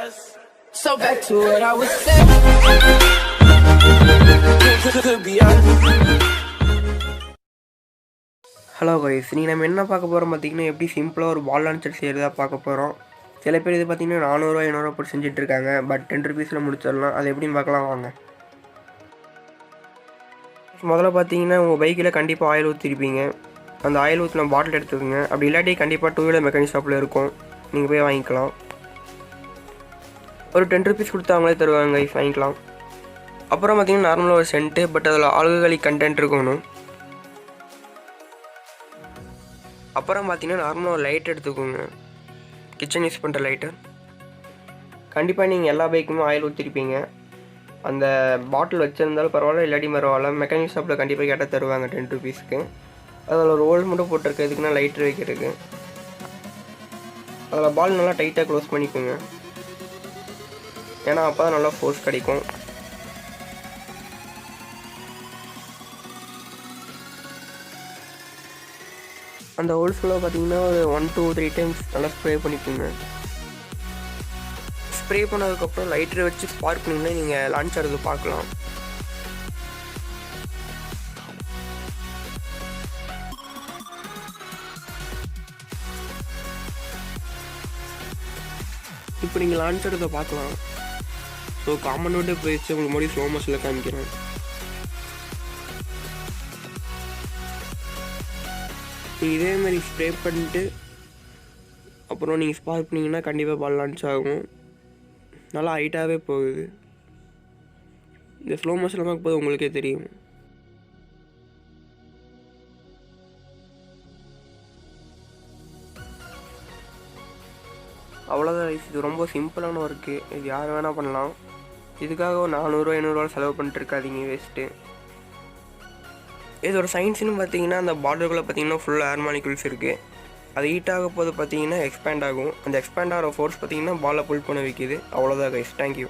So back to what I was saying. Could be us. Hello guys, நீங்கள் நம்ம என்ன பார்க்க போகிறோம் பார்த்திங்கன்னா, எப்படி சிம்பிளாக ஒரு பால் லான்ச்சர் செய்கிறதா பார்க்க போகிறோம். சில பேர் இது பார்த்திங்கன்னா 400 500 போட்டு செஞ்சிட்ருக்காங்க. பட் 10 ருபீஸில் முடிச்சிடலாம். அது எப்படின்னு பார்க்கலாம் வாங்க. முதல்ல பார்த்தீங்கன்னா உங்கள் பைக்கில் கண்டிப்பாக ஆயில் ஊற்றிருப்பீங்க. அந்த ஆயில் ஊற்றின பாட்டில் எடுத்துக்கோங்க. அப்படி இல்லாட்டி கண்டிப்பாக 2 வீலர் மெக்கானிக் ஷாப்பில் இருக்கும், நீங்கள் போய் வாங்கிக்கலாம். ஒரு 10 ருபீஸ் கொடுத்து அவங்களே தருவாங்க கைஸ், வாங்கிக்கலாம். அப்புறம் பார்த்திங்கன்னா நார்மலாக ஒரு சென்ட்டு, பட் அதில் ஆல்கஹாலிக் கண்டென்ட் இருக்கணும். அப்புறம் பார்த்திங்கன்னா நார்மலாக ஒரு லைட் எடுத்துக்கோங்க, கிச்சன் யூஸ் பண்ணுற லைட்டர். கண்டிப்பாக நீங்கள் எல்லா பைக்குமே ஆயில் ஊற்றிருப்பீங்க. அந்த பாட்டில் வச்சுருந்தாலும் பரவாயில்ல, இல்லாட்டி பரவாயில்ல, மெக்கானிக் ஷாப்பில் கண்டிப்பாக கேட்டால் தருவாங்க 10 ருபீஸ்க்கு. அதில் ஒரு ஹோல் மட்டும் போட்டிருக்கிறதுக்குன்னா லைட்ரு வைக்கிறதுக்கு. அதில் பால் நல்லா டைட்டாக க்ளோஸ் பண்ணிக்கோங்க, ஏன்னா அப்போ தான் நல்லா ஃபோர்ஸ் கிடைக்கும். அந்த ஹோல்ஸ்குள்ளே பார்த்தீங்கன்னா ஒரு 1 to 3 டைம்ஸ் நல்லா ஸ்ப்ரே பண்ணிக்கோங்க. ஸ்ப்ரே பண்ணதுக்கப்புறம் லைட்டரை வச்சு ஸ்பார்க் பண்ணிங்கன்னா நீங்கள் லான்ச் ஆகிறது பார்க்கலாம். இப்போ நீங்கள் லான்ச் ஆகிறத பார்க்கலாம். ஸோ காமனோட போயிடுச்சு, உங்களுக்கு மறுபடியும் ஸ்லோ மோஷனில் காமிக்கிறேன். இதேமாதிரி ஸ்ப்ரே பண்ணிட்டு அப்புறம் நீங்கள் ஸ்பார்க் பண்ணிங்கன்னா கண்டிப்பாக பால் லான்ச் ஆகும். நல்லா ஹைட்டாகவே போகுது. இந்த ஸ்லோ மோஷனில் பார்க்கும்போது உங்களுக்கே தெரியும். அவ்வளோதான், இது ரொம்ப சிம்பிளான ஒர்க்கு. இது யார் வேணால் பண்ணலாம். இதுக்காக ஒரு 400 500 செலவு பண்ணிட்டு இருக்காதீங்க, வேஸ்ட்டு. இதோட சயின்ஸ்னு பார்த்தீங்கன்னா, அந்த பார்டருக்குள்ளே பார்த்தீங்கன்னா ஃபுல்லாக ஏர் மாலிகுல்ஸ் இருக்குது. அது ஹீட் ஆக போது பார்த்தீங்கன்னா எக்ஸ்பேண்ட் ஆகும். அந்த எக்ஸ்பேண்ட் ஆகிற ஃபோர்ஸ் பார்த்தீங்கன்னா பாலை புல் பண்ண வைக்கிது. அவ்வளோதான் கைஸ், தேங்க்யூ.